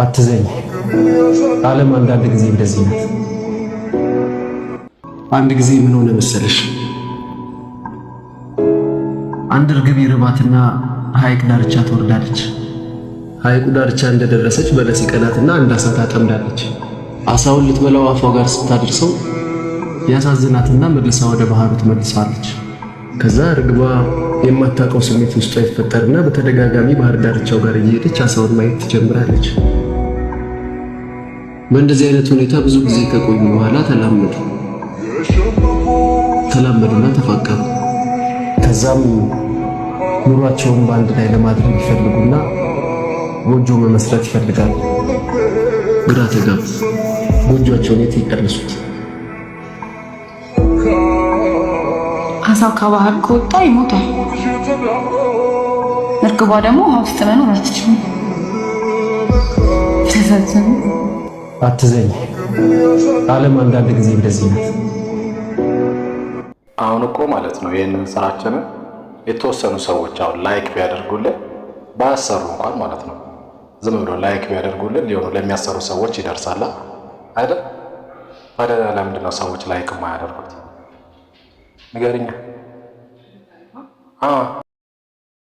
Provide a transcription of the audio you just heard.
አትዘኝ። ዓለም አንዳንድ ጊዜ እንደዚህ ናት። አንድ ጊዜ ምን ሆነ መሰለሽ? አንድ እርግብ ይርባትና ሐይቅ ዳርቻ ትወርዳለች። ሐይቁ ዳርቻ እንደደረሰች በለስ ይቀናትና አንድ አሳ ታጠምዳለች። አሳውን ልትበላው አፏ ጋር ስታደርሰው ያሳዝናትና መልሳ ወደ ባህሩ ትመልሳለች። ከዛ እርግቧ የማታውቀው ስሜት ውስጧ ይፈጠርና በተደጋጋሚ ባህር ዳርቻው ጋር እየሄደች አሳውን ማየት ትጀምራለች። በእንደዚህ አይነት ሁኔታ ብዙ ጊዜ ከቆዩ በኋላ ተላመዱና ተፋቀሩ። ከዛም ኑሯቸውን በአንድ ላይ ለማድረግ ይፈልጉና ጎጆ መመስረት ይፈልጋሉ። ግራ ተጋቡ። ጎጆአቸውን የት ይቀርሱት? አሳው ከባህር ከወጣ ይሞታል። እርግቧ ደግሞ ውሃ ውስጥ መኖር አትችልም። ተሳዝኑ። አትዘኝ። ዓለም አንዳንድ ጊዜ እንደዚህ ናት። አሁን እኮ ማለት ነው ይሄንን ስራችንን የተወሰኑ ሰዎች አሁን ላይክ ቢያደርጉልን ባያሰሩ እንኳን ማለት ነው ዝም ብሎ ላይክ ቢያደርጉልን ሊሆኑ ለሚያሰሩ ሰዎች ይደርሳል አይደል? ታዲያ ለምንድን ነው ሰዎች ላይክ የማያደርጉት? ንገሪኛ።